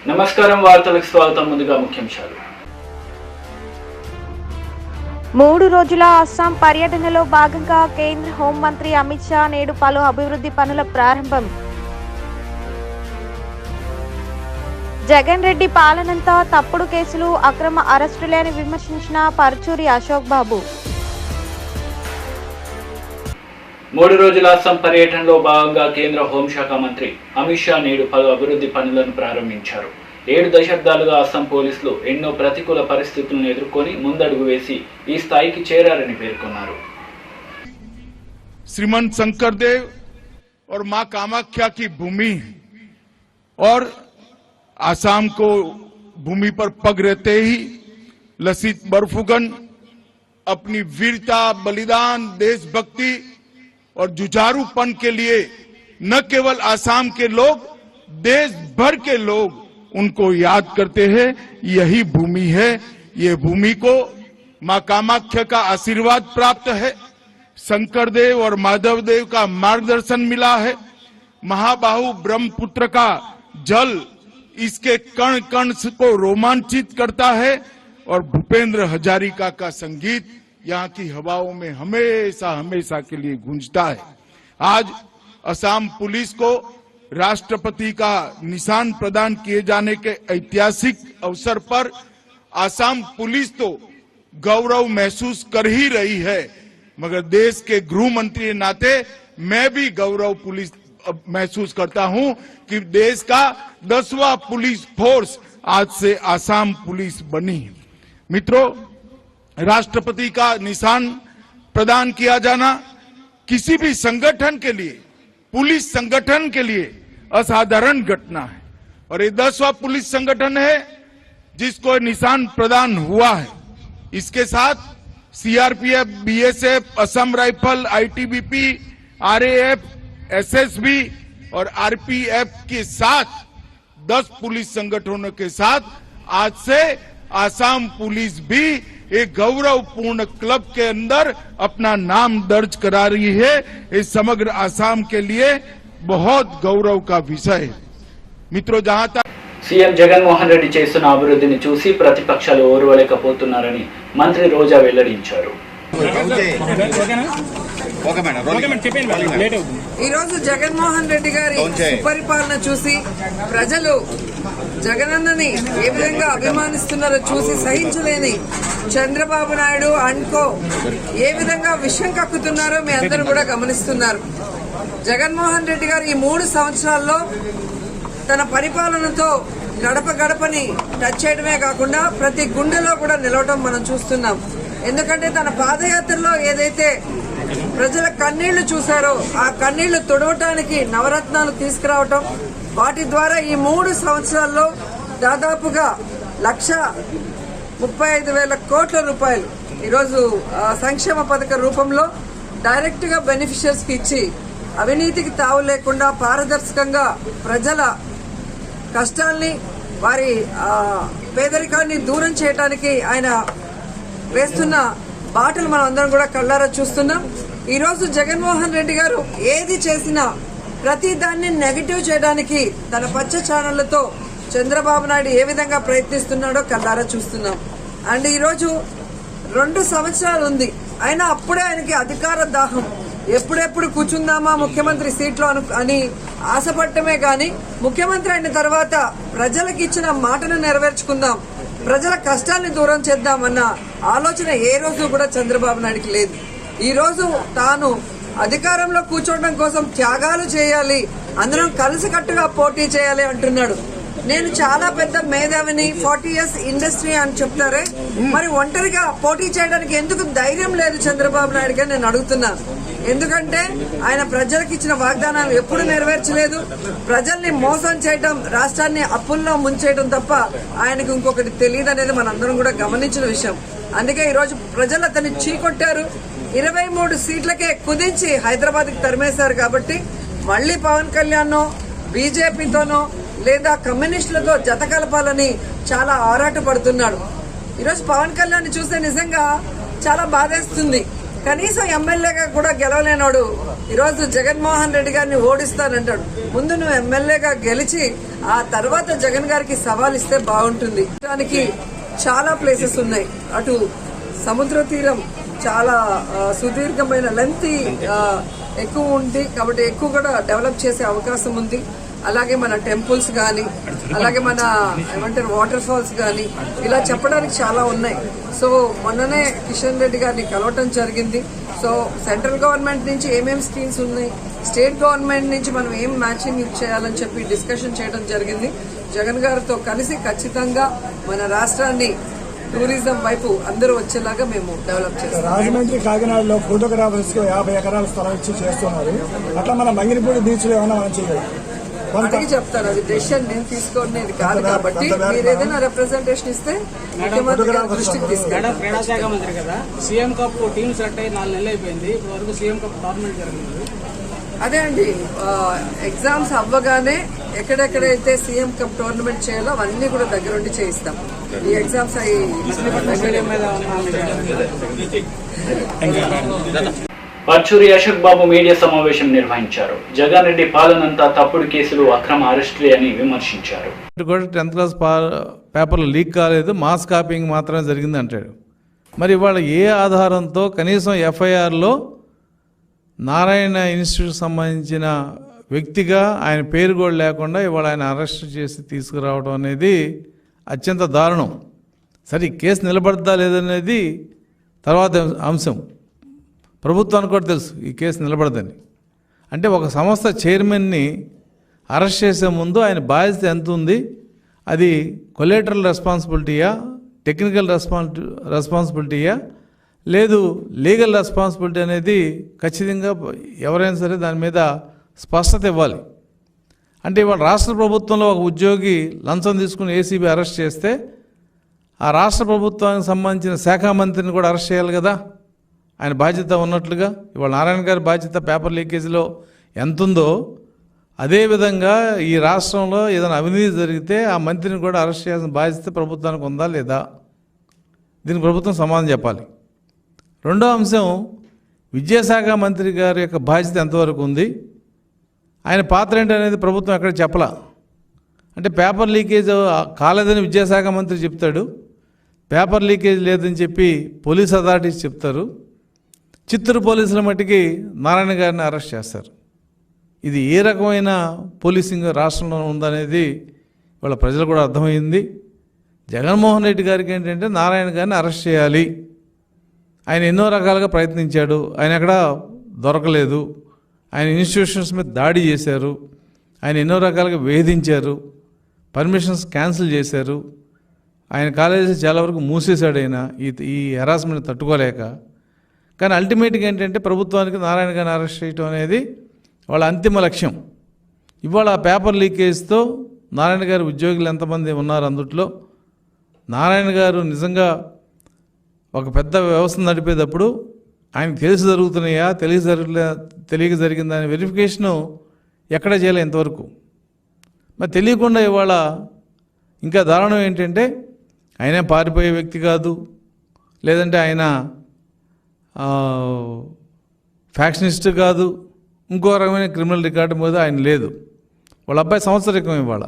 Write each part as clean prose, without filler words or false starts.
నమస్కారం, వార్తలకు స్వాగతం. ముందుగా ముఖ్యాంశాలు. 3 రోజుల అస్సాం పర్యటనలో భాగంగా కేంద్ర హోంమంత్రి అమిత్ షా నేడు పలు అభివృద్ధి పనుల ప్రారంభం. జగన్ రెడ్డి పాలనంతా తప్పుడు కేసులు, అక్రమ అరెస్టులని విమర్శించిన పరుచూరి అశోక్ బాబు. 3 రోజుల అస్సాం పర్యటనలో భాగంగా కేంద్ర హోంశాఖ మంత్రి అమిత్ షా నేడు పలు అభివృద్ధి పనులను ప్రారంభించారు. 7 దశాబ్దాలుగా అస్సాం పోలీసులు ఎన్నో ప్రతికూల పరిస్థితులను ఎదుర్కొని ముందడుగు వేసి ఈ స్థాయికి చేరారని పేర్కొన్నారు. श्रीमंत शंकरदेव और मां कामाख्या की भूमि और आसाम को भूमि पर पग रहते ही लसित बरफुकन अपनी वीरता, बलिदान, देशभक्ति और जुझारूपन के लिए न केवल आसाम के लोग, देश भर के लोग उनको याद करते हैं. यही भूमि है. ये भूमि को मां कामाख्या का आशीर्वाद प्राप्त है. शंकरदेव और माधवदेव का मार्गदर्शन मिला है. महाबाहु ब्रह्मपुत्र का जल इसके कण कण को रोमांचित करता है और भूपेंद्र हजारिका का संगीत यहाँ की हवाओं में हमेशा हमेशा के लिए गूंजता है. आज असम पुलिस को राष्ट्रपति का निशान प्रदान किए जाने के ऐतिहासिक अवसर पर असम पुलिस तो गौरव महसूस कर ही रही है, मगर देश के गृह मंत्री के नाते मैं भी गौरव पुलिस महसूस करता हूं कि देश का 10वां पुलिस फोर्स आज से असम पुलिस बनी. मित्रों, राष्ट्रपति का निशान प्रदान किया जाना किसी भी संगठन के लिए, पुलिस संगठन के लिए असाधारण घटना है और ये 10वां पुलिस संगठन है जिसको निशान प्रदान हुआ है. इसके साथ CRPF, BSF, Assam rifle, ITBP, RAF, SSB और आरपीएफ के साथ 10 पुलिस संगठनों के साथ आज से आसाम पुलिस भी एक गौरवपूर्ण क्लब के अंदर अपना नाम दर्ज करा रही है. इस समग्र आसाम के लिए बहुत गौरव का विषय है. मित्रों, जहां तक సీఎం జగన్మోహన్ రెడ్డి చేస్తున్న అభివృద్ధిని చూసి ప్రతిపక్షాలు ఓర్వలేకపోతున్నారని మంత్రి రోజా వెల్లడించారు. ఈ రోజు జగన్మోహన్ రెడ్డి గారి సుపరిపాలన చూసి ప్రజలు జగనన్నని ఏ విధంగా అభిమానిస్తున్నారో చూసి సహించలేని చంద్రబాబు నాయుడు అండ్కో ఏ విధంగా విషం కక్కుతున్నారో మీ అందరూ కూడా గమనిస్తున్నారు. జగన్మోహన్ రెడ్డి గారు ఈ 3 సంవత్సరాల్లో తన పరిపాలనతో గడప గడపని టచ్ చేయడమే కాకుండా ప్రతి గుండెలో కూడా నిలవడం మనం చూస్తున్నాం. ఎందుకంటే తన పాదయాత్రలో ఏదైతే ప్రజల కన్నీళ్లు చూశారో ఆ కన్నీళ్లు తుడవటానికి నవరత్నాలు తీసుకురావటం, వాటి ద్వారా ఈ 3 సంవత్సరాల్లో దాదాపుగా 1,35,000 కోట్ల రూపాయలు ఈరోజు సంక్షేమ పథక రూపంలో డైరెక్ట్ గా బెనిఫిషియర్స్ కి ఇచ్చి అవినీతికి తావు లేకుండా పారదర్శకంగా ప్రజల కష్టాల్ని, వారి పేదరికాన్ని దూరం చేయడానికి ఆయన వేస్తున్న బాటలు మనం అందరం కూడా కళ్ళారా చూస్తున్నాం. ఈ రోజు జగన్మోహన్ రెడ్డి గారు ఏది చేసినా ప్రతి దాన్ని నెగటివ్ చేయడానికి తన పచ్చ ఛానళ్లతో చంద్రబాబు నాయుడు ఏ విధంగా ప్రయత్నిస్తున్నాడో కళ్ళారా చూస్తున్నాం. అండ్ ఈ రోజు 2 సంవత్సరాలు ఉంది, అయినా అప్పుడే ఆయనకి అధికార దాహం. ఎప్పుడెప్పుడు కూర్చుందామా ముఖ్యమంత్రి సీట్లో అని ఆశపడటమే గాని ముఖ్యమంత్రి అయిన తర్వాత ప్రజలకు ఇచ్చిన మాటను నెరవేర్చుకుందాం, ప్రజల కష్టాన్ని దూరం చేద్దామన్న ఆలోచన ఏ రోజు కూడా చంద్రబాబు నాయుడికి లేదు. ఈ రోజు తాను అధికారంలో కూర్చోవడం కోసం త్యాగాలు చేయాలి, అందరం కలిసికట్టుగా పోటీ చేయాలి అంటున్నాడు. నేను చాలా పెద్ద మేధావిని, 40 years ఇండస్ట్రీ అని చెప్తారే, మరి ఒంటరిగా పోటీ చేయడానికి ఎందుకు ధైర్యం లేదు చంద్రబాబు నాయుడు గారు నేను అడుగుతున్నా. ఎందుకంటే ఆయన ప్రజలకు ఇచ్చిన వాగ్దానాలు ఎప్పుడు నెరవేర్చలేదు. ప్రజల్ని మోసం చేయడం, రాష్ట్రాన్ని అప్పుల్లో ముంచేయడం తప్ప ఆయనకు ఇంకొకటి తెలియదు అనేది మనందరం కూడా గమనించిన విషయం. అందుకే ఈ రోజు ప్రజలు అతన్ని చీకొట్టారు. 23 సీట్లకే కుదించి హైదరాబాద్ కి తరిమేశారు. కాబట్టి మళ్లీ పవన్ కళ్యాణ్ బీజేపీతోనో లేదా కమ్యూనిస్టులతో జత కలపాలని చాలా ఆరాట పడుతున్నాడు. ఈరోజు పవన్ కళ్యాణ్ చూస్తే నిజంగా చాలా బాధేస్తుంది. కనీసం ఎమ్మెల్యేగా కూడా గెలవలేనోడు ఈరోజు జగన్మోహన్ రెడ్డి గారిని ఓడిస్తానంటాడు. ముందు నువ్వు ఎమ్మెల్యేగా గెలిచి ఆ తర్వాత జగన్ గారికి సవాల్ ఇస్తే బాగుంటుంది. దానికి చాలా ప్లేసెస్ ఉన్నాయి. అటు సముద్ర తీరం చాలా సుదీర్ఘమైన లెంత్ ఎక్కువ ఉంది కాబట్టి ఎక్కువ కూడా డెవలప్ చేసే అవకాశం ఉంది. అలాగే మన టెంపుల్స్ కానీ అలాగే మన ఏమంటారు వాటర్ ఫాల్స్ కానీ ఇలా చెప్పడానికి చాలా ఉన్నాయి. సో మొన్ననే కిషన్ రెడ్డి గారిని కలవటం జరిగింది. సో సెంట్రల్ గవర్నమెంట్ నుంచి ఏమేమి స్కీమ్స్ ఉన్నాయి, స్టేట్ గవర్నమెంట్ నుంచి మనం ఏం మ్యాచింగ్ చేయాలని చెప్పి డిస్కషన్ చేయడం జరిగింది. జగన్ గారితో కలిసి ఖచ్చితంగా మన రాష్ట్రాన్ని టూరిజం వైపు అందరూ వచ్చేలాగా మేము డెవలప్ చేస్తాం. రాజమండ్రి కాకినాడలో ఫోటోగ్రాఫర్స్ 50 ఎకరాల స్థలం ఇచ్చి చేస్తున్నారు. అట్లా మన మంగినపూడి బీచ్ లో ఏమైనా మనం చేయగలం అందుకే చెప్తాను. అది డెసిషన్ నేను తీసుకునేది కాదు కాబట్టి మీరు ఏదైనా రిప్రజెంటేషన్ ఇస్తే ముఖ్యమంత్రి గారి దృష్టికి తీసుకెళ్ళండి. క్రీడా శాఖ మంత్రి కదా, సీఎం కప్ టీమ్ సెట్ అయ్యి 4 నెలలు అయిపోయింది. ఇప్పుడు వరకు సీఎం కప్ టోర్నమెంట్ జరిగింది. అదే అండి, ఎగ్జామ్స్ అవ్వగానే ఎక్కడెక్కడైతే సీఎం కప్ టోర్నమెంట్ చేయాలో అవన్నీ కూడా దగ్గరుండి చేయిస్తాం. ఈ ఎగ్జామ్స్ అయ్యి పర్చూరి అశోక్ బాబు మీడియా సమావేశం నిర్వహించారు. జగన్ రెడ్డి పాలనంతా తప్పుడు కేసులు, అక్రమ అరెస్టులే అని విమర్శించారు. 10th క్లాస్ పేపర్లు లీక్ కాలేదు, మాస్ కాపీయింగ్ మాత్రమే జరిగింది అంటాడు. మరి ఇవాళ ఏ ఆధారంతో కనీసం ఎఫ్ఐఆర్లో నారాయణ ఇన్స్టిట్యూట్ సంబంధించిన వ్యక్తిగా ఆయన పేరు కూడా లేకుండా ఇవాళ ఆయన అరెస్ట్ చేసి తీసుకురావడం అనేది అత్యంత దారుణం. సరే, ఈ కేసు నిలబడతా లేదనేది తర్వాత అంశం. ప్రభుత్వానికి కూడా తెలుసు ఈ కేసు నిలబడదని. అంటే ఒక సంస్థ చైర్మన్ని అరెస్ట్ చేసే ముందు ఆయన బాధ్యత ఎంత ఉంది, అది కొలేటరల్ రెస్పాన్సిబిలిటీయా, టెక్నికల్ రెస్పాన్సిబిలిటీయా, లేదు లీగల్ రెస్పాన్సిబిలిటీ అనేది ఖచ్చితంగా ఎవరైనా సరే దాని మీద స్పష్టత ఇవ్వాలి. అంటే ఇవాళ రాష్ట్ర ప్రభుత్వంలో ఒక ఉద్యోగి లంచం తీసుకుని ఏసీబీ అరెస్ట్ చేస్తే ఆ రాష్ట్ర ప్రభుత్వానికి సంబంధించిన శాఖ మంత్రిని కూడా అరెస్ట్ చేయాలి కదా, ఆయన బాధ్యత ఉన్నట్లుగా. ఇవాళ నారాయణ గారి బాధ్యత పేపర్ లీకేజీలో ఎంత ఉందో అదేవిధంగా ఈ రాష్ట్రంలో ఏదైనా అవినీతి జరిగితే ఆ మంత్రిని కూడా అరెస్ట్ చేయాల్సిన బాధ్యత ప్రభుత్వానికి ఉందా లేదా, దీనికి ప్రభుత్వం సమాధానం చెప్పాలి. రెండో అంశం, విద్యాశాఖ మంత్రి గారి యొక్క బాధ్యత ఎంతవరకు ఉంది, ఆయన పాత్ర ఏంటనేది ప్రభుత్వం ఎక్కడ చెప్పలా. అంటే పేపర్ లీకేజ్ కాలేదని విద్యాశాఖ మంత్రి చెప్తాడు, పేపర్ లీకేజ్ లేదని చెప్పి పోలీస్ అథారిటీస్ చెప్తారు, చిత్తూరు పోలీసుల మట్టికి నారాయణ గారిని అరెస్ట్ చేస్తారు. ఇది ఏ రకమైన పోలీసింగ్ రాష్ట్రంలో ఉందనేది వాళ్ళ ప్రజలు కూడా అర్థమైంది. జగన్మోహన్ రెడ్డి గారికి ఏంటంటే నారాయణ గారిని అరెస్ట్ చేయాలి, ఆయన ఎన్నో రకాలుగా ప్రయత్నించాడు, ఆయన ఎక్కడ దొరకలేదు, ఆయన ఇన్స్టిట్యూషన్స్ మీద దాడి చేశారు, ఆయన ఎన్నో రకాలుగా వేధించారు, పర్మిషన్స్ క్యాన్సిల్ చేశారు, ఆయన కాలేజీ చాలా వరకు మూసేశాడు ఆయన ఈ హెరాస్మెంట్ తట్టుకోలేక. కానీ అల్టిమేట్గా ఏంటంటే ప్రభుత్వానికి నారాయణ గారిని అరెస్ట్ చేయడం అనేది వాళ్ళ అంతిమ లక్ష్యం. ఇవాళ ఆ పేపర్ లీకేజ్తో నారాయణ గారి ఉద్యోగులు ఎంతమంది ఉన్నారు, అందుట్లో నారాయణ గారు నిజంగా ఒక పెద్ద వ్యవస్థ నడిపేటప్పుడు ఆయనకు తెలిసి జరుగుతున్నాయా తెలియక జరిగిందా అనే వెరిఫికేషను ఎక్కడ చేయలే ఇంతవరకు. మరి తెలియకుండా ఇవాళ ఇంకా దారుణం ఏంటంటే ఆయన పారిపోయే వ్యక్తి కాదు, లేదంటే ఆయన ఫ్యాక్షనిస్ట్ కాదు, ఇంకో రకమైన క్రిమినల్ రికార్డు మీద ఆయన లేదు. వాళ్ళ అబ్బాయి సంవత్సరికం ఇవాళ.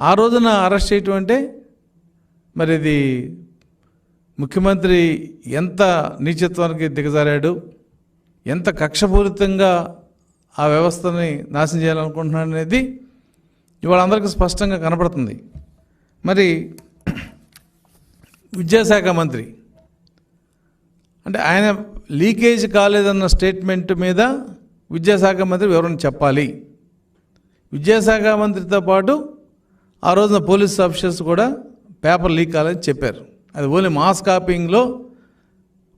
ఆ రోజున అరెస్ట్ చేయటం అంటే మరి ఇది ముఖ్యమంత్రి ఎంత నీచత్వానికి దిగజారాడు, ఎంత కక్షపూరితంగా ఆ వ్యవస్థని నాశనం చేయాలనుకుంటున్నాడు అనేది ఇవాళ అందరికీ స్పష్టంగా కనపడుతుంది. మరి విద్యాశాఖ మంత్రి అంటే ఆయన లీకేజ్ కాలేదన్న స్టేట్మెంట్ మీద విద్యాశాఖ మంత్రి వివరణ చెప్పాలి. విద్యాశాఖ మంత్రితో పాటు ఆ రోజున పోలీస్ ఆఫీసర్స్ కూడా పేపర్ లీక్ కాలేదని చెప్పారు. అది ఓన్లీ మాస్ కాపీయింగ్లో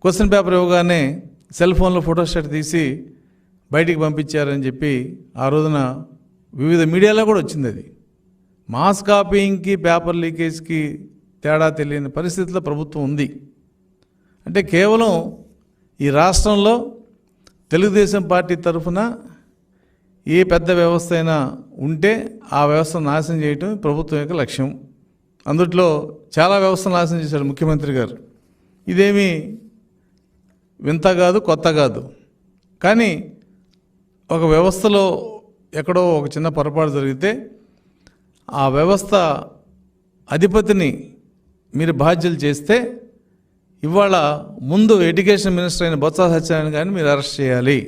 క్వశ్చన్ పేపర్ ఇవ్వగానే సెల్ ఫోన్లో ఫోటోస్టాట్ తీసి బయటికి పంపించారని చెప్పి ఆ రోజున వివిధ మీడియాలో కూడా వచ్చింది. అది మాస్ కాపీయింగ్కి పేపర్ లీకేజ్కి తేడా తెలియని పరిస్థితిలో ప్రభుత్వం ఉంది. అంటే కేవలం ఈ రాష్ట్రంలో తెలుగుదేశం పార్టీ తరఫున ఏ పెద్ద వ్యవస్థ అయినా ఉంటే ఆ వ్యవస్థను నాశనం చేయటం ప్రభుత్వం యొక్క లక్ష్యం. అందుట్లో చాలా వ్యవస్థను నాశనం చేశారు ముఖ్యమంత్రి గారు. ఇదేమీ వింత కాదు, కొత్త కాదు. కానీ ఒక వ్యవస్థలో ఎక్కడో ఒక చిన్న పొరపాటు జరిగితే ఆ వ్యవస్థ అధిపతిని మీరు బాధ్యులు చేస్తే ఇవాళ ముందు ఎడ్యుకేషన్ మినిస్టర్ అయిన బొత్స సత్యనారాయణ గారిని మీరు అరెస్ట్ చేయాలి.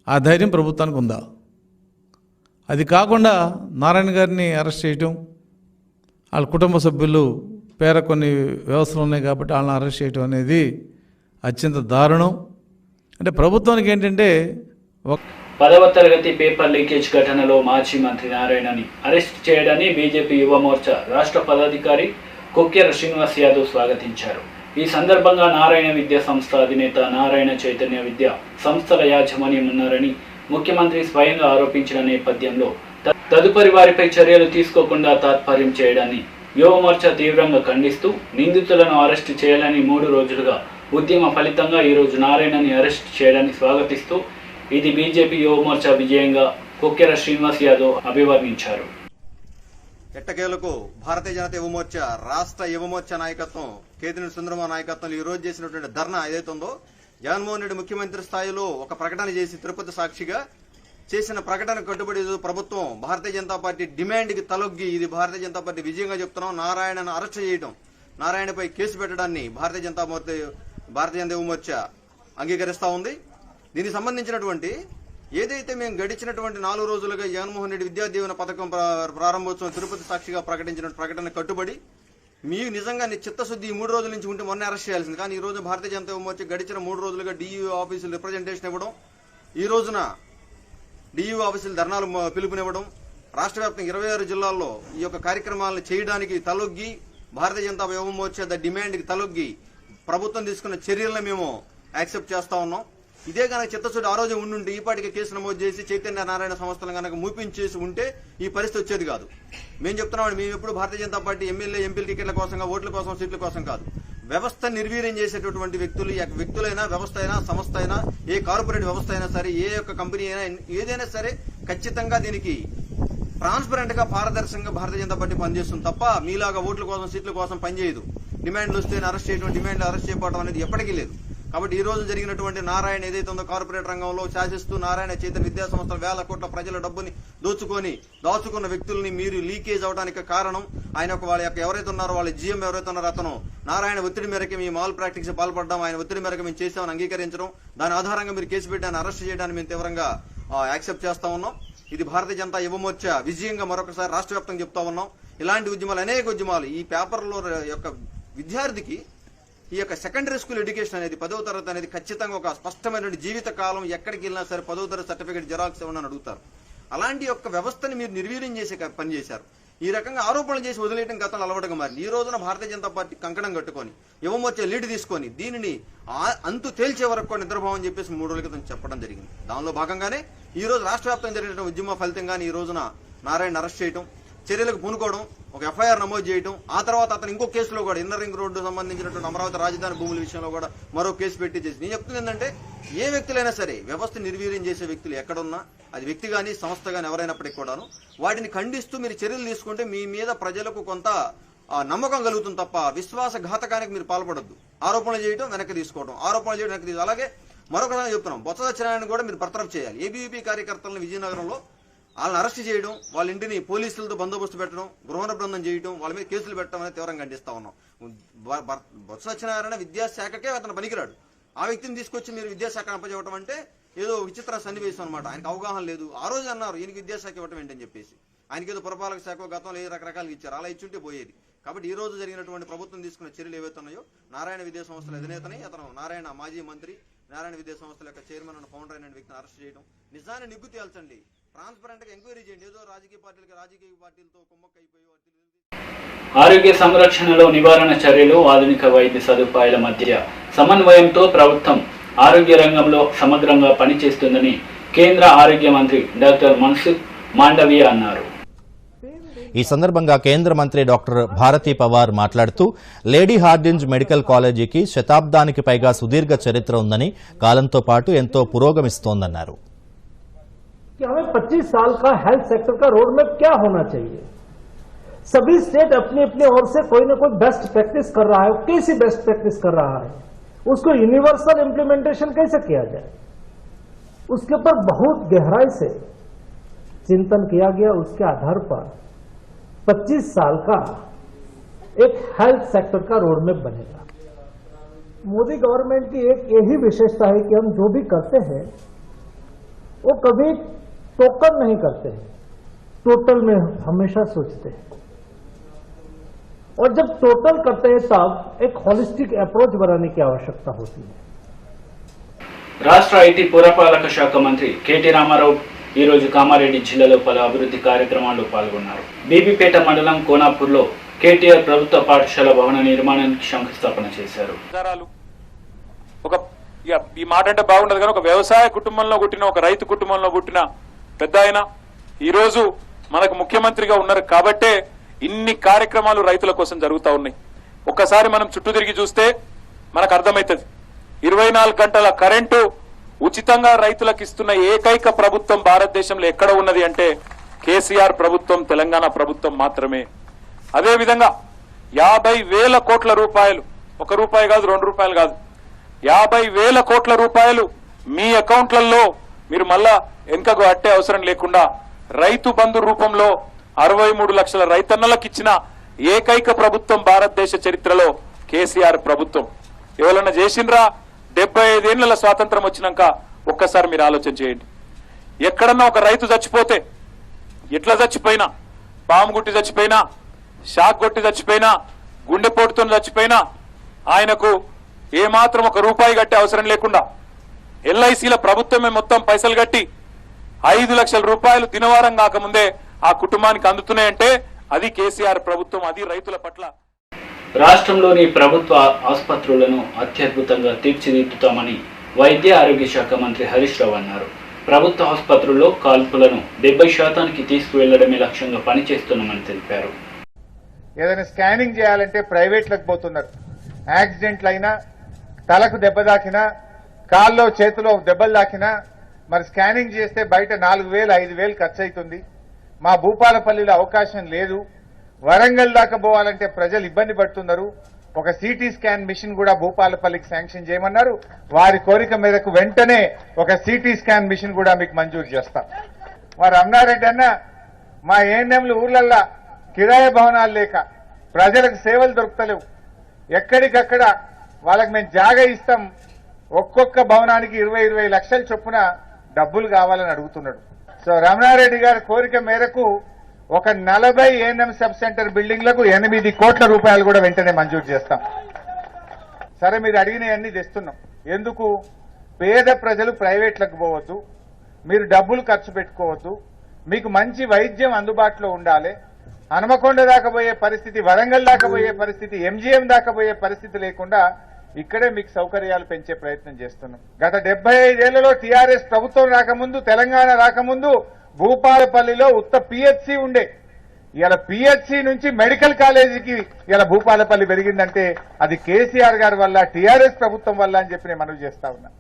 ఆ ధైర్యం ప్రభుత్వానికి ఉందా? అది కాకుండా నారాయణ గారిని అరెస్ట్ చేయటం, వాళ్ళ కుటుంబ సభ్యులు పేర కొన్ని వ్యవస్థలు ఉన్నాయి కాబట్టి వాళ్ళని అరెస్ట్ చేయటం అనేది అత్యంత దారుణం. అంటే ప్రభుత్వానికి ఏంటంటే 10వ తరగతి పేపర్ లీకేజ్ ఘటనలో మాజీ మంత్రి నారాయణని అరెస్ట్ చేయడాన్ని బీజేపీ యువ మోర్చా రాష్ట్ర పదాధికారి కొక్కెర శ్రీనివాస్ యాదవ్ స్వాగతించారు. ఈ సందర్భంగా నారాయణ విద్యా సంస్థ అధినేత, నారాయణ చైతన్య విద్యా సంస్థల యాజమాన్యం ఉన్నారని ముఖ్యమంత్రి స్వయంగా ఆరోపించిన నేపథ్యంలో తదుపరి వారిపై చర్యలు తీసుకోకుండా తాత్పర్యం చేయడాన్ని యువ మోర్చా తీవ్రంగా ఖండిస్తూ నిందితులను అరెస్టు చేయాలని 3 రోజులుగా ఉద్యమ ఫలితంగా ఈరోజు నారాయణని అరెస్ట్ చేయడాన్ని స్వాగతిస్తూ ఇది బీజేపీ యువ మోర్చా విజయంగా కొక్కెర శ్రీనివాస్ యాదవ్ అభివర్ణించారు. ఎట్టకేలకు భారతీయ జనతా యువ మోర్చా రాష్ట్ర యువ మోర్చా నాయకత్వం కేతినేని సుందరమ నాయకత్వంలో ఈ రోజు చేసినటువంటి ధర్నా ఏదైతే ఉందో, జగన్మోహన్ రెడ్డి ముఖ్యమంత్రి స్థాయిలో ఒక ప్రకటన చేసి తిరుపతి సాక్షిగా చేసిన ప్రకటన కట్టుబడి ప్రభుత్వం భారతీయ జనతా పార్టీ డిమాండ్ కి తలొగ్గి ఇది భారతీయ జనతా పార్టీ విజయంగా చెప్తున్నాం. నారాయణను అరెస్ట్ చేయడం, నారాయణపై కేసు పెట్టడాన్ని భారతీయ జనతా యువ మోర్చా అంగీకరిస్తా ఉంది. దీనికి సంబంధించినటువంటి ఏదైతే మేము గడిచినటువంటి 4 రోజులుగా జగన్మోహన్ రెడ్డి విద్యా దీవెన పథకం ప్రారంభోత్సవం తిరుపతి సాక్షిగా ప్రకటించిన ప్రకటన కట్టుబడి మీకు నిజంగా చిత్తశుద్ధి ఈ 3 రోజుల నుంచి ఉంటే మొన్న అరెస్ట్ చేయాల్సింది. కానీ ఈ రోజు భారతీయ జనతా యువ మోర్చా గడిచిన 3 రోజులుగా డియూ ఆఫీసులు రిప్రజెంటేషన్ ఇవ్వడం, ఈ రోజున డియూ ఆఫీసులు ధర్నాలు పిలుపునివ్వడం, రాష్ట్ర వ్యాప్తంగా 26 జిల్లాల్లో ఈ యొక్క కార్యక్రమాలను చేయడానికి తలొగ్గి భారతీయ జనతా యువ మోర్చా డిమాండ్ కి తలొగ్గి ప్రభుత్వం తీసుకున్న చర్యలను మేము యాక్సెప్ట్ చేస్తా ఉన్నాం. ఇదే కనుక చిత్తశుద్ధి ఆ రోజు ఉండుంటే ఈ పాటికి కేసు నమోదు చేసి చైతన్య నారాయణ సంస్థలు కనుక మూపించేసి ఉంటే ఈ పరిస్థితి వచ్చేది కాదు. మేము చెప్తున్నాం, మేము ఎప్పుడు Bharatiya Janata party MLA MP టికెట్ల కోసం, ఓట్ల కోసం, సీట్ల కోసం కాదు. వ్యవస్థ నిర్వీర్యం చేసేటటువంటి వ్యక్తులైనా, వ్యవస్థ అయినా, సంస్థ అయినా, ఏ కార్పొరేట్ వ్యవస్థ అయినా సరే, ఏ యొక్క కంపెనీ అయినా, ఏదైనా సరే ఖచ్చితంగా దీనికి ట్రాన్స్పరెంట్ గా, పారదర్శకంగా భారతీయ జనతా పార్టీ పనిచేస్తుంది తప్ప మీలాగా ఓట్ల కోసం, సీట్ల కోసం పనిచేయదు. డిమాండ్లు వస్తే అరెస్ట్ చేయడం, డిమాండ్లు అరెస్ట్ చేయకపోవడం అనేది ఎప్పటికీ లేదు. కాబట్టి ఈ రోజు జరిగినటువంటి నారాయణ ఏదైతే ఉందో కార్పొరేట్ రంగంలో శాసిస్తూ నారాయణ చైతన్య విద్యా సంస్థల 1000 కోట్ల ప్రజల డబ్బుని దాచుకున్న వ్యక్తుల్ని మీరు లీకేజ్ అవడానికి కారణం ఆయన వాళ్ళ యొక్క ఎవరైతే ఉన్నారో వాళ్ళ జీఎం ఎవరైతే ఉన్నారో అతను నారాయణ ఒత్తిడి మేరకు మీ మాల్ ప్రాక్టీస్ పాల్పడడం, ఆయన ఒత్తిడి మేరకు మేము చేసామని అంగీకరించడం, దాని ఆధారంగా మీరు కేసు పెట్టాన్ని అరెస్ట్ చేయడానికి మేము తీవ్రంగా యాక్సెప్ట్ చేస్తా ఉన్నాం. ఇది భారతీయ జనతా యువ మోర్చా విజయంగా మరొకసారి రాష్ట్ర వ్యాప్తంగా చెప్తా ఉన్నాం. ఇలాంటి ఉద్యమాలు, అనేక ఉద్యమాలు ఈ పేపర్లో యొక్క విద్యార్థికి ఈ యొక్క సెకండరీ స్కూల్ ఎడ్యుకేషన్ అనేది 10వ తరగతి అనేది ఖచ్చితంగా ఒక స్పష్టమైన జీవిత కాలం, ఎక్కడికి వెళ్ళినా సరే 10వ తరగతి సర్టిఫికేట్ జెరాక్స్ ఇవ్వని అడుగుతారు. అలాంటి యొక్క వ్యవస్థని మీరు నిర్వీర్యం చేసే పని చేశారు. ఈ రకంగా ఆరోపణలు చేసి వదిలేయడం గతంలో అలవాటుగా మారింది. ఈ రోజున భారతీయ జనతా పార్టీ కంకణం కట్టుకొని యువ మోర్చా లీడ్ తీసుకొని దీనిని అంతు తేల్చే వరకు నిద్రభావం చెప్పేసి 3 రోజుల క్రితం చెప్పడం జరిగింది. దానిలో భాగంగానే ఈ రోజు రాష్ట్ర వ్యాప్తంగా జరిగిన ఉద్యమ ఫలితంగానే ఈ రోజున నారాయణ అరెస్ట్ చేయడం, చర్యలకు పూనుకోవడం, ఒక ఎఫ్ఐఆర్ నమోదు చేయడం, ఆ తర్వాత అతను ఇంకో కేసులో కూడా ఇన్నర్ రింగ్ రోడ్డు సంబంధించినటువంటి అమరావతి రాజధాని భూముల విషయంలో కూడా మరో కేసు పెట్టి చేసి. నేను చెప్తుంది ఏంటంటే, ఏ వ్యక్తులైనా సరే వ్యవస్థ నిర్వీర్యం చేసే వ్యక్తులు ఎక్కడున్నా, అది వ్యక్తి కానీ సంస్థ కానీ ఎవరైనప్పటికీ కూడాను వాటిని ఖండిస్తూ మీరు చర్యలు తీసుకుంటే మీ మీద ప్రజలకు కొంత నమ్మకం కలుగుతుంది తప్ప విశ్వాసఘాతకానికి మీరు పాల్పడొద్దు. ఆరోపణలు చేయడం వెనక్కి తీసుకోవడం, ఆరోపణలు చేయడం వెనక్కి తీసుకోవడం. అలాగే మరొకసారి చెప్తున్నాం, బొత్స సత్యనారాయణ కూడా మీరు బర్తరఫ్ చేయాలి. ఏబీవీపీ కార్యకర్తలను విజయనగరంలో వాళ్ళని అరెస్ట్ చేయడం, వాళ్ళ ఇంటిని పోలీసులతో బందోబస్తు పెట్టడం, గృహ బృందం చేయడం, వాళ్ళ మీద కేసులు పెట్టడం అనేది తీవ్రంగా ఖండిస్తా ఉన్నాం. బొత్స సత్యనారాయణ విద్యాశాఖకే అతను పనికిరాడు. ఆ వ్యక్తిని తీసుకొచ్చి మీరు విద్యాశాఖ అప్పచెప్పడం అంటే ఏదో విచిత్ర సన్నివేశం అనమాట. ఆయనకు అవగాహన లేదు. ఆ రోజు అన్నారు ఈయనకి విద్యాశాఖ ఇవ్వటం ఏంటని చెప్పేసి. ఆయనకి ఏదో పురపాలక శాఖ గతంలో ఏ రకరకాలుగా ఇచ్చారు, అలా ఇచ్చుంటే పోయేది. కాబట్టి ఈ రోజు జరిగినటువంటి ప్రభుత్వం తీసుకున్న చర్యలు ఏవైతే ఉన్నాయో, నారాయణ విద్యా సంస్థల అధినేతని, అతను నారాయణ మాజీ మంత్రి, నారాయణ విద్యా సంస్థల యొక్క చైర్మన్ అన్న ఫౌండర్ అయిన వ్యక్తిని అరెస్ట్ చేయడం, నిజాన్ని నిగ్గు తేల్చండి, ట్రాన్స్పరెంట్ గా ఎంక్వైరీ చేయండి. ఏదో రాజకీయ పార్టీలతో కుమ్మక్కైపోయి ఆరోగ్య సంరక్షణలో నివారణ చర్యలు, ఆధునిక వైద్య సదుపాయాల మధ్య సమన్వయంతో ప్రభుత్వం ఆరోగ్య రంగంలో సమగ్రంగా పనిచేస్తుందని కేంద్ర ఆరోగ్య మంత్రి డాక్టర్ మన్సుఖ్ మాండవీయ అన్నారు. ఈ సందర్భంగా కేంద్ర మంత్రి డాక్టర్ భారతీ పవార్ మాట్లాడుతూ లేడీ హార్డింజ్ మెడికల్ కాలేజీకి శతాబ్దానికి పైగా సుదీర్ఘ చరిత్ర ఉందని, కాలంతో పాటు ఎంతో పురోగమిస్తోందన్నారు. हमें 25 साल का हेल्थ सेक्टर का रोड मैप क्या होना चाहिए। सभी स्टेट अपनी अपनी ओर से कोई ना कोई बेस्ट प्रैक्टिस कर रहा है, कैसी बेस्ट प्रैक्टिस कर रहा है, उसको यूनिवर्सल इम्प्लीमेंटेशन कैसे किया जाए, उसके ऊपर बहुत गहराई से चिंतन किया गया। उसके आधार पर 25 साल का एक हेल्थ सेक्टर का रोडमैप बनेगा। मोदी गवर्नमेंट की एक यही विशेषता है कि हम जो भी करते हैं वो कभी टोकन नहीं करते हैं, टोटल में हमेशा सोचते हैं, और जब टोटल करते हैं तब एक होलिस्टिक अप्रोच बनाने की आवश्यकता होती है। రాష్ట్ర ఐటీ పురపాలక శాఖ మంత్రి కేటీ రామారావు ఈ రోజు కామారెడ్డి జిల్లాలో పలు అభివృద్ధి కార్యక్రమాల్లో పాల్గొన్నారు. బీబీపేట మండలం కోనాపూర్లో కేటీఆర్ ప్రభుత్వ పాఠశాల భవన నిర్మాణానికి శంకుస్థాపన చేశారు. ఈ మాట అంటే బాగుండదు కానీ ఒక వ్యవసాయ కుటుంబంలో పుట్టిన, ఒక రైతు కుటుంబంలో పుట్టిన పెద్ద ఆయన ఈరోజు మనకు ముఖ్యమంత్రిగా ఉన్నారు కాబట్టే ఇన్ని కార్యక్రమాలు రైతుల కోసం జరుగుతూ ఉన్నాయి. ఒక్కసారి మనం చుట్టూ తిరిగి చూస్తే మనకు అర్థమవుతుంది. 24 గంటల కరెంటు ఉచితంగా రైతులకు ఇస్తున్న ఏకైక ప్రభుత్వం భారతదేశంలో ఎక్కడ ఉన్నది అంటే కేసీఆర్ ప్రభుత్వం, తెలంగాణ ప్రభుత్వం మాత్రమే. అదేవిధంగా 50,000 కోట్ల రూపాయలు, 1 రూపాయి కాదు, 2 రూపాయలు కాదు, 50,000 కోట్ల రూపాయలు మీ అకౌంట్లలో మీరు మళ్ళా వెనుకకు అట్టే అవసరం లేకుండా రైతు బంధు రూపంలో 63 లక్షల రైతన్నలకు ఇచ్చిన ఏకైక ప్రభుత్వం భారతదేశ చరిత్రలో కేసీఆర్ ప్రభుత్వం. ఎవరన్నా చేసిండ్రా? 75 ఏళ్ల స్వాతంత్రం వచ్చినాక ఒక్కసారి మీరు ఆలోచన చేయండి. ఎక్కడన్నా ఒక రైతు చచ్చిపోతే, ఎట్లా చచ్చిపోయినా, పాము గుట్టి చచ్చిపోయినా, షాక్ కొట్టి చచ్చిపోయినా, గుండెపోటుతో చచ్చిపోయినా ఆయనకు ఏమాత్రం 1 రూపాయి కట్టే అవసరం లేకుండా ఎల్ఐసీల ప్రభుత్వమే మొత్తం పైసలు కట్టి 5 లక్షల రూపాయలు దినవారం కాకముందే ఆ కుటుంబానికి అందుతున్నాయంటే అది కేసీఆర్ ప్రభుత్వం, అది రైతుల పట్ల. రాష్ట్రంలోని ప్రభుత్వ ఆసుపత్రులను అత్యద్భుతంగా తీర్చిదిద్దుతామని వైద్య ఆరోగ్య శాఖ మంత్రి హరీష్ రావు అన్నారు. ప్రభుత్వ ఆసుపత్రుల్లో కాల్పులను 70% తీసుకువెళ్లడమే లక్ష్యంగా పనిచేస్తున్నామని తెలిపారు. ఏదైనా స్కానింగ్ చేయాలంటే ప్రైవేట్లకు పోతున్నారు. యాక్సిడెంట్లు అయినా, తలకు దెబ్బ తాకినా, కాల్లో చేతిలో దెబ్బలు తాకినా మరి స్కానింగ్ చేస్తే బయట 4,000 5,000 ఖర్చు అవుతుంది. మా భూపాలపల్లిలో అవకాశం లేదు. వరంగల్ దాకా పోవాలంటే ప్రజలు ఇబ్బంది పడుతున్నారు. ఒక సిటీ స్కాన్ మిషన్ కూడా భూపాలపల్లికి శాంక్షన్ చేయమన్నారు. వారి కోరిక మేరకు వెంటనే ఒక సిటీ స్కాన్ మిషన్ కూడా మీకు మంజూరు చేస్తాం. వారు అన్నారెడ్డి అన్న, మా ఏఎన్ఎంలు ఊర్లల్లా కిరాయి భవనాలు లేక ప్రజలకు సేవలు దొరుకుతలేవు, ఎక్కడికక్కడ వాళ్ళకి మేము జాగా ఇస్తాం, ఒక్కొక్క భవనానికి 20 లక్షల చొప్పున డబ్బులు కావాలని అడుగుతున్నాడు. సో రమణారెడ్డి గారి కోరిక మేరకు ఒక 40 ఏఎన్ఎం సబ్ సెంటర్ బిల్డింగ్లకు 8 కోట్ల రూపాయలు కూడా వెంటనే మంజూరు చేస్తాం. సరే, మీరు అడిగినవన్నీ తెస్తున్నాం. ఎందుకు? పేద ప్రజలు ప్రైవేట్లకు పోవద్దు, మీరు డబ్బులు ఖర్చు పెట్టుకోవద్దు, మీకు మంచి వైద్యం అందుబాటులో ఉండాలి. హనుమకొండ దాకా పోయే పరిస్థితి, వరంగల్ దాకా పోయే పరిస్థితి, ఎంజీఎం దాకా పోయే పరిస్థితి లేకుండా ఇక్కడే మీకు సౌకర్యాలు పెంచే ప్రయత్నం చేస్తున్నాం. గత 75 ఏళ్లలో టీఆర్ఎస్ ప్రభుత్వం రాకముందు, తెలంగాణ రాకముందు భూపాలపల్లిలో ఉత్త పిహెచ్సి ఉండే. ఇలా పిహెచ్సి నుంచి మెడికల్ కాలేజీకి ఇలా భూపాలపల్లి పెరిగిందంటే అది కేసీఆర్ గారి వల్ల, టీఆర్ఎస్ ప్రభుత్వం వల్ల అని చెప్పి నేను మనవి చేస్తా ఉన్నా.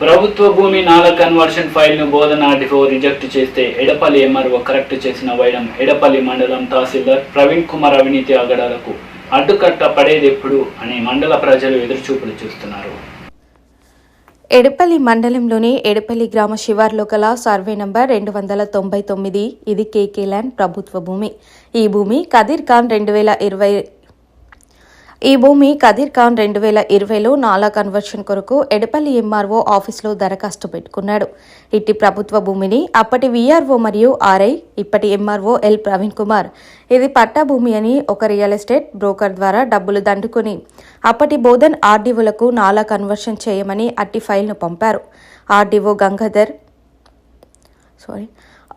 ప్రభుత్వ భూమి నాల కన్వర్షన్ ఫైల్ ను బోధన ఆర్డీఓ రిజెక్ట్ చేస్తే ఎడపల్లి ఎంఆర్ఓ కరెక్ట్ చేసిన వైడం ఎడపల్లి మండలం తహసీల్దార్ ప్రవీణ్ కుమార్ అవినీతి ఆగడాలకు అడ్డుకట్ట పడేదెప్పుడు అని మండల ప్రజలు ఎదురుచూపులు చూస్తున్నారు. ఎడపల్లి మండలంలోని ఎడపల్లి గ్రామ శివార్లో గల సర్వే నంబర్ 299 ఇది కేకే ల్యాండ్ ప్రభుత్వ భూమి. ఈ భూమి కదీర్ ఖాన్ 2020లో నాలా కన్వర్షన్ కొరకు ఎడపల్లి ఎంఆర్ఓ ఆఫీసులో దరఖాస్తు పెట్టుకున్నాడు. ఇట్టి ప్రభుత్వ భూమిని అప్పటి వీఆర్ఓ మరియు ఆర్ఐ, ఇప్పటి ఎంఆర్ఓ ఎల్ ప్రవీణ్ కుమార్ ఇది పట్టా భూమి అని ఒక రియల్ ఎస్టేట్ బ్రోకర్ ద్వారా డబ్బులు దండుకుని అప్పటి బోధన్ ఆర్డీఓలకు నాలా కన్వర్షన్ చేయమని అట్టి ఫైల్ను పంపారు.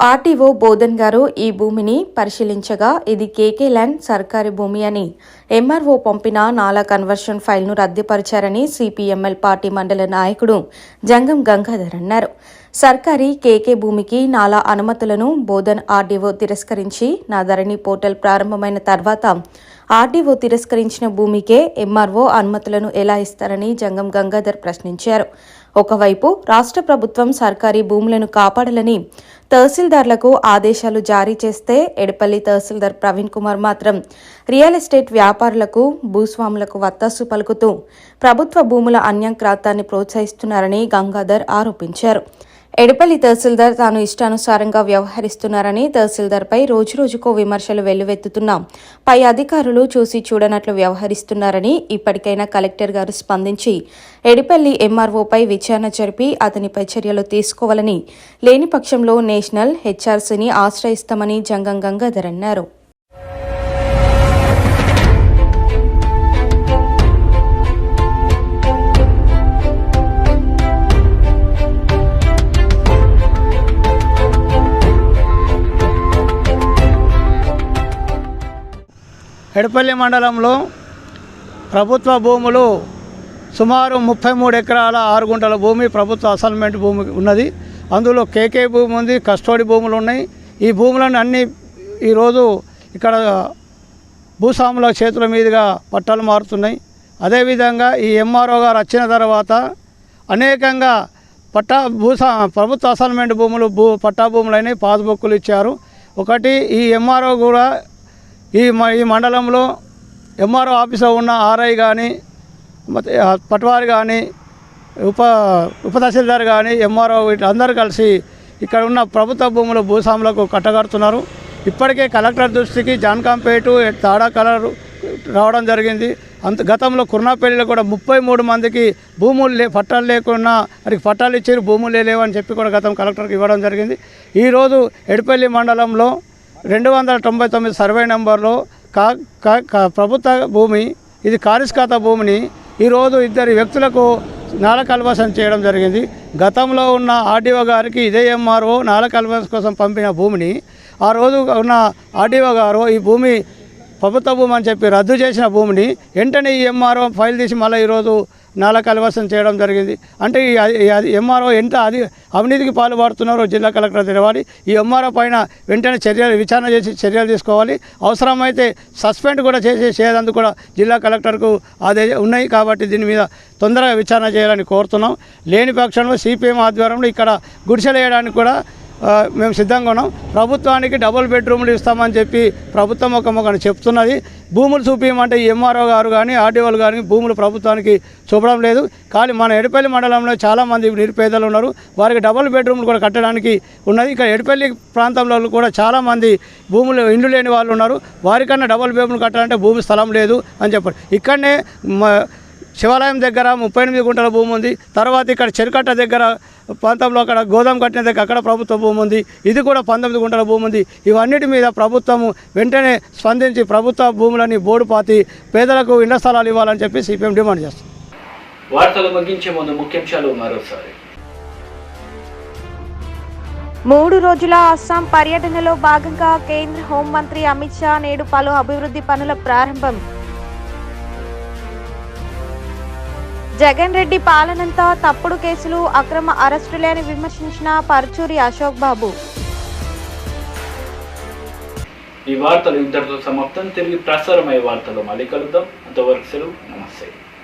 ఆర్టీఓ బోధన్ గారు ఈ భూమిని పరిశీలించగా ఇది కేకే ల్యాండ్ సర్కారీ భూమి అని ఎంఆర్ఓ పంపిన నాలా కన్వర్షన్ ఫైల్ను రద్దుపరిచారని సిపిఎంఎల్ పార్టీ మండల నాయకుడు జంగం గంగాధర్ అన్నారు. సర్కారీ కేకే భూమికి నాలా అనుమతులను బోధన్ ఆర్డీఓ తిరస్కరించి నా ధరణి పోర్టల్ ప్రారంభమైన తర్వాత ఆర్డీఓ తిరస్కరించిన భూమికే ఎంఆర్ఓ అనుమతులను ఎలా ఇస్తారని జంగం గంగాధర్ ప్రశ్నించారు. ఒకవైపు రాష్ట్ర ప్రభుత్వం సర్కారీ భూములను కాపాడాలని తహసీల్దార్లకు ఆదేశాలు జారీ చేస్తే ఎడపల్లి తహసీల్దార్ ప్రవీణ్ కుమార్ మాత్రం రియల్ ఎస్టేట్ వ్యాపారులకు భూస్వాములకు వత్తాసు పలుకుతూ ప్రభుత్వ భూముల అన్యాక్రాంతాన్ని ప్రోత్సహిస్తున్నారని గంగాధర్ ఆరోపించారు. ఎడపల్లి తహసీల్దార్ తాను ఇష్టానుసారంగా వ్యవహరిస్తున్నారని, తహసీల్దార్పై రోజురోజుకో విమర్శలు వెల్లువెత్తుతున్నా పై అధికారులు చూసి చూడనట్లు వ్యవహరిస్తున్నారని, ఇప్పటికైనా కలెక్టర్ గారు స్పందించి ఎడపల్లి ఎంఆర్ఓపై విచారణ జరిపి అతనిపై చర్యలు తీసుకోవాలని, లేని పక్షంలో నేషనల్ హెచ్ఆర్సీని ఆశ్రయిస్తామని జంగం గంగాధర్ అన్నారు. ఎడపల్లి మండలంలో ప్రభుత్వ భూములు సుమారు 33 ఎకరాల 6 గుంటల భూమి ప్రభుత్వ అసైన్మెంట్ భూమి ఉన్నది. అందులో కేకే భూమి ఉంది, కస్టోడీ భూములు ఉన్నాయి. ఈ భూములను అన్నీ ఈరోజు ఇక్కడ భూస్వాముల చేతుల మీదుగా పట్టాలు మారుతున్నాయి. అదేవిధంగా ఈ ఎంఆర్ఓ గారు వచ్చిన తర్వాత అనేకంగా ప్రభుత్వ అసైన్మెంట్ భూములు పట్టా భూములైన పాస్బుక్లు ఇచ్చారు. ఒకటి ఈ ఎంఆర్ఓ కూడా ఈ మండలంలో ఎంఆర్ఓ ఆఫీసులో ఉన్న ఆర్ఐ కానీ, పట్వారి కానీ, ఉప తహసీల్దార్ కానీ, ఎంఆర్ఓ వీళ్ళందరూ కలిసి ఇక్కడ ఉన్న ప్రభుత్వ భూములు భూస్వాములకు కట్టగడుతున్నారు. ఇప్పటికే కలెక్టర్ దృష్టికి జాన్కాంపేటు, తాడా కలర్ రావడం జరిగింది. గతంలో కుర్నాపల్లిలో కూడా 33 మందికి భూములు పట్టాలు లేకున్నా వారికి పట్టాలు ఇచ్చారు, భూములు లేవని చెప్పి కూడా గతం కలెక్టర్కి ఇవ్వడం జరిగింది. ఈరోజు ఎడపల్లి మండలంలో 299 సర్వే నెంబర్లో ప్రభుత్వ భూమి, ఇది కారిస్కాత భూమిని ఈరోజు 2 వ్యక్తులకు నాల కల్వసం చేయడం జరిగింది. గతంలో ఉన్న ఆర్డీఓ గారికి ఇదే ఎంఆర్ఓ నాల కల్వసం కోసం పంపిన భూమిని ఆ రోజు ఉన్న ఆర్డీఓ గారు ఈ భూమి ప్రభుత్వ భూమి అని చెప్పి రద్దు చేసిన భూమిని వెంటనే ఈ ఎంఆర్ఓ ఫైల్ తీసి మళ్ళీ ఈరోజు నాల కల్వసం చేయడం జరిగింది. అంటే ఈ ఎంఆర్ఓ ఎంత అవినీతికి పాల్పడుతున్నారో జిల్లా కలెక్టర్ తెలవాలి. ఈ ఎంఆర్ఓ పైన వెంటనే విచారణ చేసి చర్యలు తీసుకోవాలి. అవసరమైతే సస్పెండ్ కూడా చేసేందుకు కూడా జిల్లా కలెక్టర్కు ఆదేశాలు ఉన్నాయి. కాబట్టి దీని మీద తొందరగా విచారణ చేయాలని కోరుతున్నాం. లేని పక్షంలో సిపిఎం ఆధ్వర్యంలో ఇక్కడ గుడిసెలు వేయడానికి కూడా మేము సిద్ధంగా ఉన్నాం. ప్రభుత్వానికి డబుల్ బెడ్రూమ్లు ఇస్తామని చెప్పి ప్రభుత్వం ఒక చెప్తున్నది. భూములు చూపించమంటే ఈ ఎంఆర్ఓ గారు కానీ ఆర్డీఓలు కానీ భూములు ప్రభుత్వానికి చూపడం లేదు. కానీ మన ఎడపల్లి మండలంలో చాలామంది నిరుపేదలు ఉన్నారు, వారికి డబుల్ బెడ్రూమ్లు కూడా కట్టడానికి ఉన్నది. ఇక్కడ ఎడపల్లి ప్రాంతంలో కూడా చాలామంది భూములు ఇండ్లు లేని వాళ్ళు ఉన్నారు. వారికన్నా డబుల్ బెడ్రూమ్లు కట్టాలంటే భూమి స్థలం లేదు అని చెప్పారు. ఇక్కడనే శివాలయం దగ్గర 38 గుంటల భూమి ఉంది. తర్వాత ఇక్కడ చెరుకట్ట దగ్గర ప్రాంతంలో అక్కడ గోదాం కట్టిన దగ్గర అక్కడ ప్రభుత్వ భూమి ఉంది. ఇది కూడా 19 గుంటల భూమి ఉంది. ఇవన్నిటి మీద ప్రభుత్వం వెంటనే స్పందించి ప్రభుత్వ భూములని బోర్డుపాతి పేదలకు ఇళ్ల స్థలాలు ఇవ్వాలని చెప్పి సిపిఎం డిమాండ్ చేస్తుంది. వార్తలు ముగించే ముందు ముఖ్యాంశాలు మరోసారి. 3 రోజుల అస్సాం పర్యటనలో భాగంగా కేంద్ర హోంమంత్రి అమిత్ షా నేడు పలు అభివృద్ధి పనుల ప్రారంభం. జగన్ రెడ్డి పాలనంతా తప్పుడు కేసులు, అక్రమ అరెస్టులే అని విమర్శించిన పరుచూరి అశోక్ బాబు. ఈ వార్తలు ఇంతటితో సమాప్తం. తిరిగి ప్రసారమయ్యే వార్తలు మళ్ళీ కలుద్దాం. అంతవరకు సెలవు. నమస్తే.